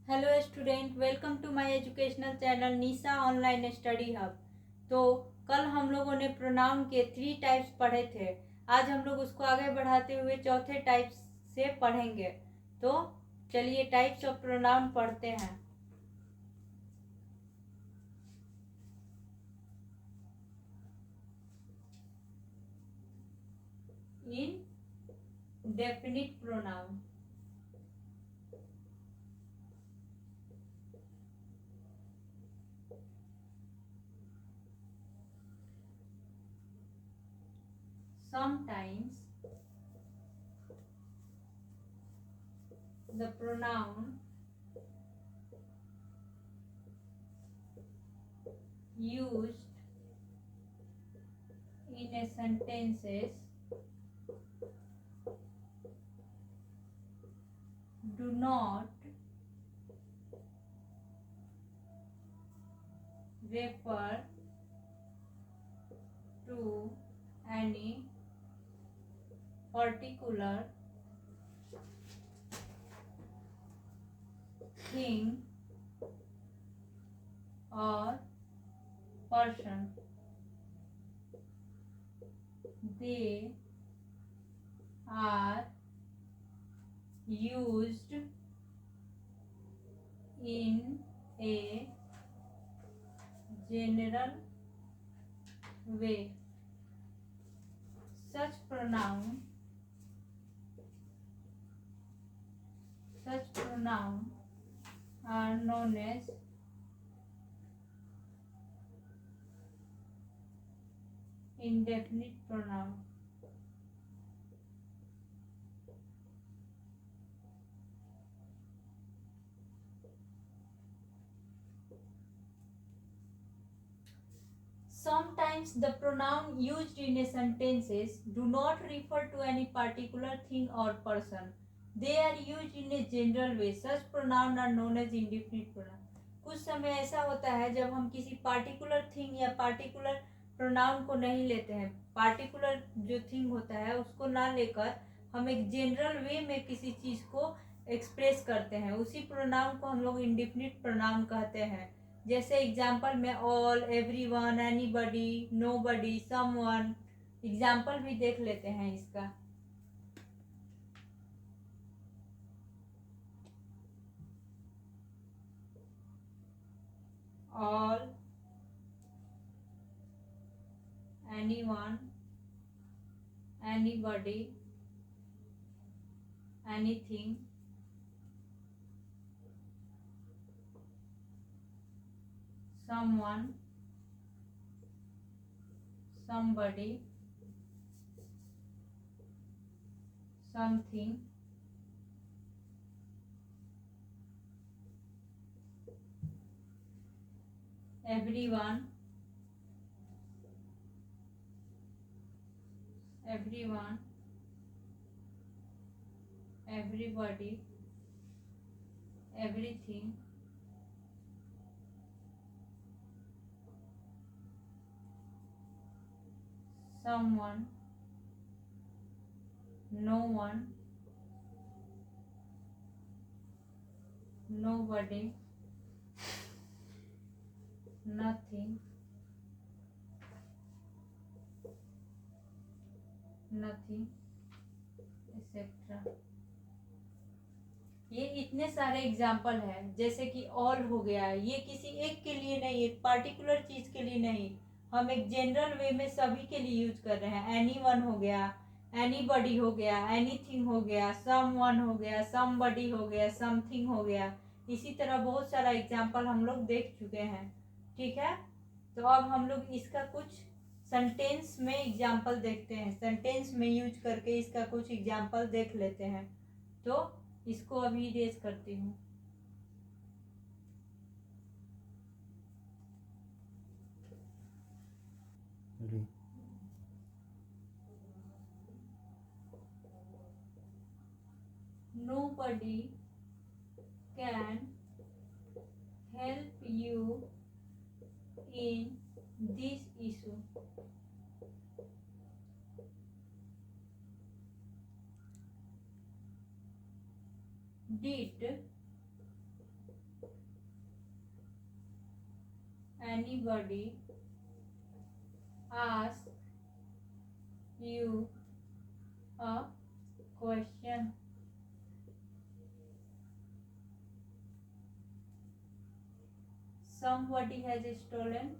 Hello student, welcome to my educational channel Nisha online study hub. तो कल हम लोगों ने प्रोनाउन के 3 टाइप्स पढ़े थे। आज हम लोग उसको आगे बढ़ाते हुए चौथे टाइप से पढ़ेंगे। तो चलिए टाइप्स ऑफ प्रोनाउन पढ़ते हैं। Indefinite pronoun, sometimes the pronoun used in a sentences do not refer to any particular thing or person. They are used in a general way. Such pronoun are known as indefinite pronoun. Sometimes the pronoun used in a sentences do not refer to any particular thing or person. They are used in a general way. Such pronoun are known as indefinite pronoun. कुछ समय ऐसा होता है जब हम किसी particular thing या particular pronoun को नहीं लेते हैं। पार्टिकुलर जो थिंग होता है उसको ना लेकर हम एक जनरल वे में किसी चीज को एक्सप्रेस करते हैं, उसी प्रोनाउन को हम लोग इंडेफिनिट प्रोनाउन कहते हैं। जैसे एग्जाम्पल में all, everyone, anybody, nobody, someone. Example भी देख लेते हैं इसका। All, anyone, anybody, anything, someone, somebody, something, everyone, everybody, everything, someone, no one, nobody, nothing, etcetera. ये इतने सारे एग्जाम्पल हैं। जैसे कि ऑल हो गया, ये किसी एक के लिए नहीं, एक पार्टिकुलर चीज के लिए नहीं, हम एक जनरल वे में सभी के लिए यूज कर रहे हैं। एनीवन हो गया, एनीबडी हो गया, एनीथिंग हो गया, समवन हो गया, समबडी हो गया, समथिंग हो गया। इसी तरह बहुत सारा एग्जाम्पल हम लोग देख चुके हैं। ठीक है, तो अब हम लोग इसका कुछ सेंटेंस में एग्जाम्पल देखते हैं। सेंटेंस में यूज करके इसका कुछ एग्जाम्पल देख लेते हैं। तो इसको अभी इरेज करती हूँ। Nobody can help you in this issue. Did anybody ask you a question, somebody has stolen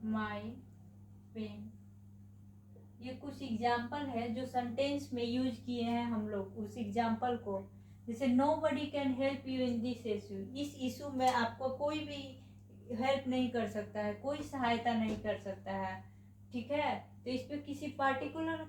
my pen। ये कुछ एग्जाम्पल है जो सेंटेंस में यूज किए हैं हम लोग उस एग्जाम्पल को। जैसे nobody can help you in this issue, इस इशू में आपको कोई भी हेल्प नहीं कर सकता है, कोई सहायता नहीं कर सकता है, ठीक है। तो इस पे किसी पार्टिकुलर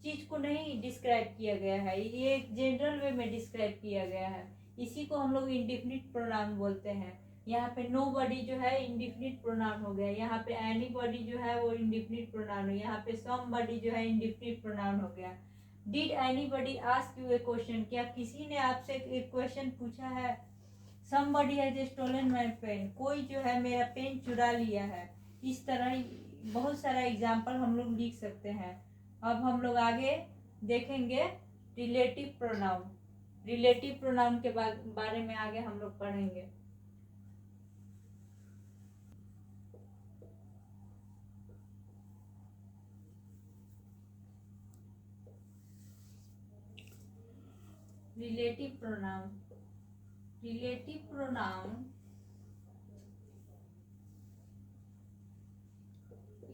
चीज को नहीं डिस्क्राइब किया गया है, ये एक जनरल वे में डिस्क्राइब किया गया है। इसी को हम लोग इंडिफिनिट प्रोनाउन बोलते हैं। यहाँ पे नो बडी जो है इंडिफिनिट प्रोनाउन हो गया, यहाँ पे एनी बडी जो है वो इंडिफिनिट प्रोनाउन है, यहाँ पे सम बडी जो है इंडिफिनिट प्रोनाउन हो गया। Did anybody ask you a question, क्या किसी ने आपसे एक क्वेश्चन पूछा है। Somebody has stolen my pen, कोई जो है मेरा पेन चुरा लिया है। इस तरह बहुत सारा एग्जाम्पल हम लोग लिख सकते हैं। अब हम लोग आगे देखेंगे रिलेटिव प्रोनाउन। रिलेटिव प्रोनाउन के बारे में आगे हम लोग पढ़ेंगे। Relative pronoun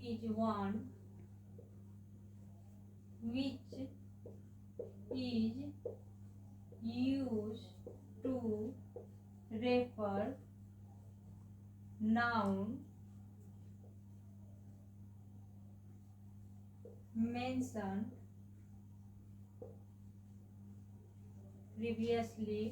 is one which is used to refer noun mentioned previously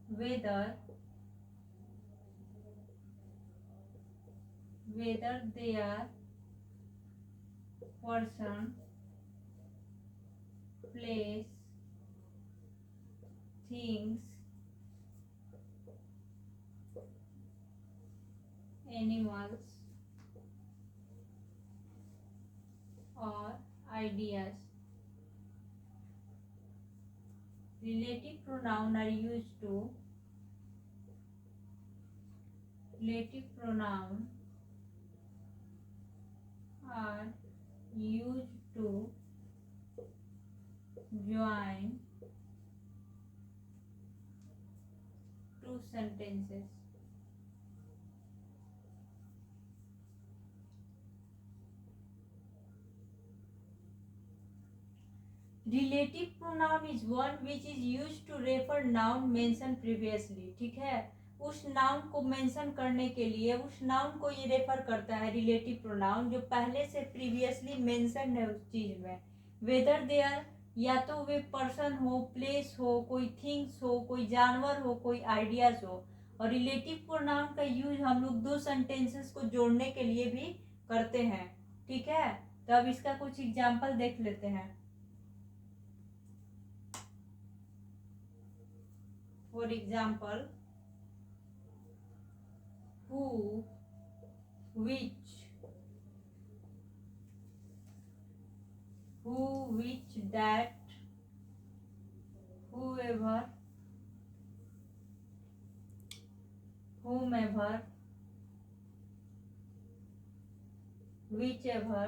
whether they are person, place, things, animals or ideas। Relative pronoun are used to join two sentences। Relative pronoun is one which is use to refer noun mention previously, ठीक है। उस noun को mention करने के लिए उस noun को ये रेफर करता है रिलेटिव प्रोनाउन जो पहले से प्रीवियसली मेंशन है उस चीज में। वेदर दे आर, या तो वे पर्सन हो, प्लेस हो, कोई थिंग्स हो, कोई जानवर हो, कोई आइडियाज हो। और रिलेटिव प्रोनाउन का यूज हम लोग दो सेंटेंसेस को जोड़ने के लिए भी करते हैं, ठीक है। तो अब इसका कुछ एग्जाम्पल देख लेते हैं। For example, who, which, that, whoever, whomever, whichever,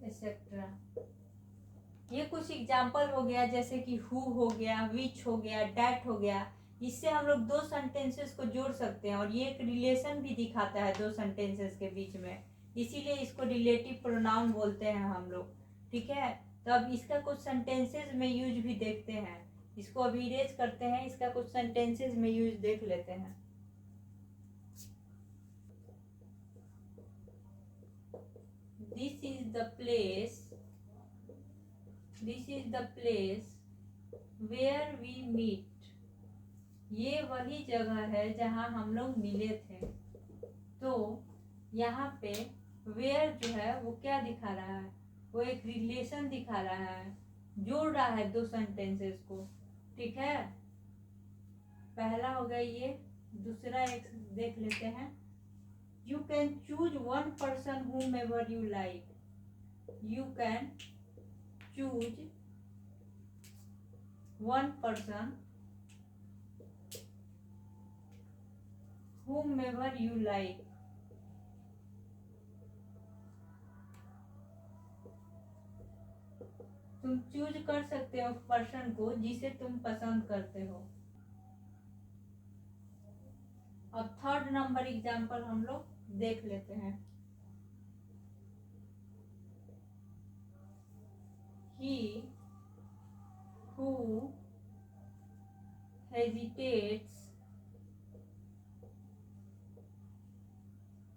etc। ये कुछ एग्जाम्पल हो गया, जैसे कि हु हो गया, विच हो गया, डैट हो गया। इससे हम लोग दो सेंटेंसेस को जोड़ सकते हैं और ये एक रिलेशन भी दिखाता है दो सेंटेंसेस के बीच में, इसीलिए इसको रिलेटिव प्रोनाउन बोलते हैं हम लोग, ठीक है। तो अब इसका कुछ सेंटेंसेस में यूज भी देखते हैं। इसको अभी इरेज करते हैं, इसका कुछ सेंटेंसेस में यूज देख लेते हैं। This is the place where we meet. ये वही जगह है जहाँ हम लोग मिले थे। तो यहाँ पे वेयर जो है वो क्या दिखा रहा है, वो एक रिलेशन दिखा रहा है, जोड़ रहा है दो सेंटेंसेस को, ठीक है। पहला हो गया ये, दूसरा एक देख लेते हैं। You can choose one person whom ever you like. You can choose one person whomever you like. तुम चूज कर सकते हो पर्सन को जिसे तुम पसंद करते हो। अब थर्ड नंबर एग्जाम्पल हम लोग देख लेते हैं। He who hesitates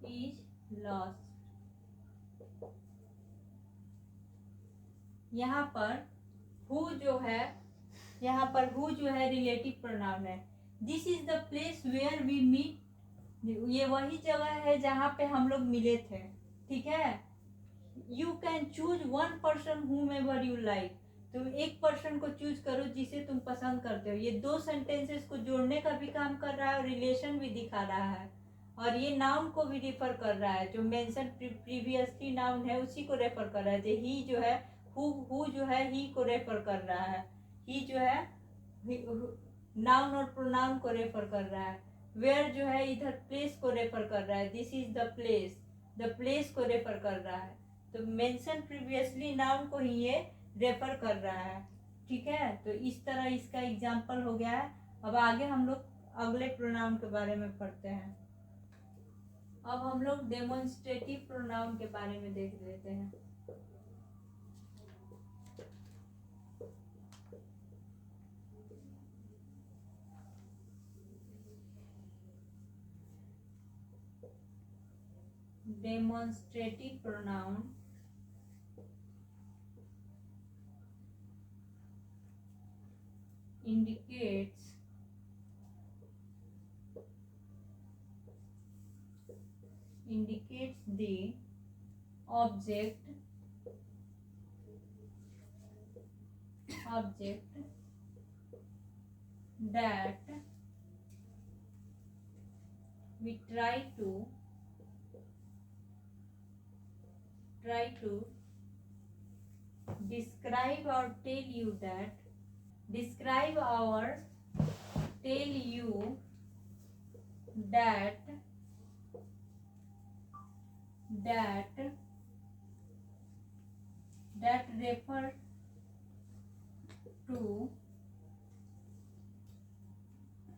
is lost. यहाँ पर who जो है, यहाँ पर who जो है रिलेटिव प्रोनाउन है। This is the place where we meet, ये वही जगह है जहाँ पे हम लोग मिले थे। ठीक है। You can choose one person whomever you like. तुम एक पर्सन को चूज करो जिसे तुम पसंद करते हो। ये दो सेंटेंसेस को जोड़ने का भी काम कर रहा है और रिलेशन भी दिखा रहा है, और ये नाउन को भी रेफर कर रहा है। जो मेंशन प्रीवियसली नाउन है उसी को रेफर कर रहा है। जो ही जो है, हु जो है ही को रेफर कर रहा है। ही जो है नाउन और प्रोनाउन को रेफर कर रहा है। वेयर जो है इधर प्लेस को रेफर कर रहा है। दिस इज द प्लेस को रेफर कर रहा है। तो मेंशन प्रीवियसली नाउन को ही ये रेफर कर रहा है। ठीक है। तो इस तरह इसका एग्जाम्पल हो गया है। अब आगे हम लोग अगले प्रोनाउन के बारे में पढ़ते हैं। अब हम लोग डेमोन्स्ट्रेटिव प्रोनाउन के बारे में देख लेते हैं। Demonstrative pronoun indicates the object that we try to describe or tell you that refer to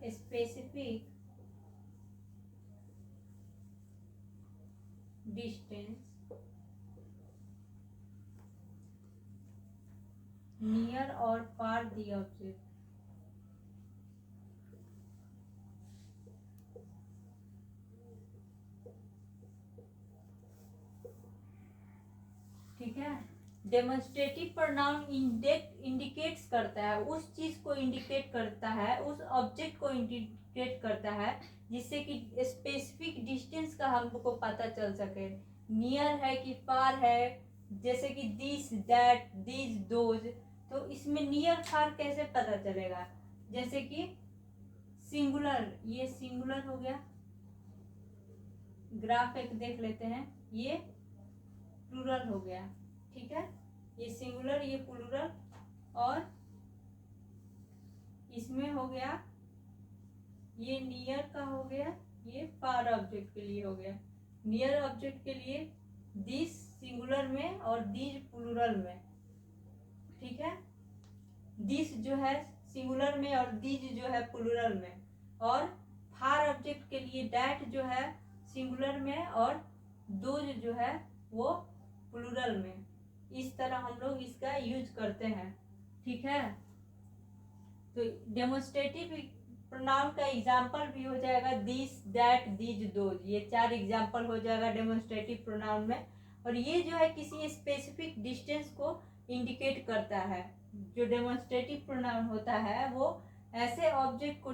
a specific distance near or far the object. ठीक है। डेमोन्स्ट्रेटिव प्रोनाउन इंडिकेट्स करता है, उस चीज को इंडिकेट करता है, उस ऑब्जेक्ट को इंडिकेट करता है जिससे कि स्पेसिफिक डिस्टेंस का हमको पता चल सके। नियर है कि फार है, जैसे कि दिस, दैट, दिस, दोज। तो इसमें नियर फार कैसे पता चलेगा? जैसे कि सिंगुलर, ये सिंगुलर हो गया। ग्राफ एक देख लेते हैं, ये प्लूरल हो गया। ठीक है। ये सिंगुलर, ये प्लूरल, और इसमें हो गया ये नियर का हो गया, ये फार ऑब्जेक्ट के लिए हो गया। नियर ऑब्जेक्ट के लिए दिस सिंगुलर में और दिस प्लूरल में। ठीक है। दिस जो है सिंगुलर में और दिस जो है प्लूरल में, और फार ऑब्जेक्ट के लिए दैट जो है सिंगुलर में और दोज जो है वो प्लूरल में। इस तरह हम लोग इसका यूज करते हैं। ठीक है। तो डेमोन्स्ट्रेटिव प्रोनाउन का एग्जाम्पल भी हो जाएगा दिस, दैट, दिस, दोज। ये 4 एग्जाम्पल हो जाएगा डेमोन्स्ट्रेटिव प्रोनाउन में। और ये जो है किसी स्पेसिफिक डिस्टेंस को इंडिकेट करता है। जो डेमोन्स्ट्रेटिव प्रोनाउन होता है वो ऐसे ऑब्जेक्ट को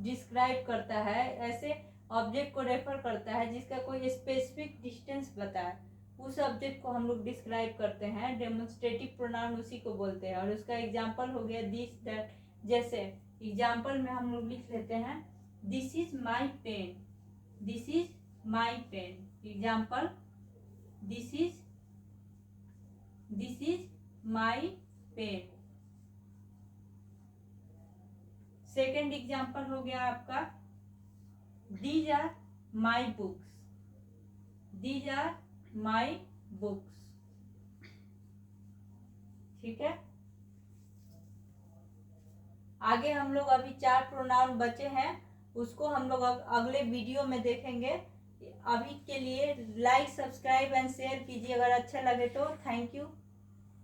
डिस्क्राइब करता है, ऐसे ऑब्जेक्ट को रेफर करता है जिसका कोई स्पेसिफिक डिस्टेंस बताए। उस ऑब्जेक्ट को हम लोग डिस्क्राइब करते हैं। डेमोन्स्ट्रेटिव प्रोनाउन उसी को बोलते हैं। और उसका एग्जाम्पल हो गया दिस, दैट। जैसे एग्जाम्पल में हम लोग लिख लेते हैं this is my pen, this is my pen. Example this is my pen. Second example हो गया आपका these are my books, these are my books. ठीक है, आगे हम लोग अभी 4 प्रोनाउन बचे हैं, उसको हम लोग अगले वीडियो में देखेंगे। अभी के लिए लाइक, सब्सक्राइब एंड शेयर कीजिए अगर अच्छा लगे तो। Thank you.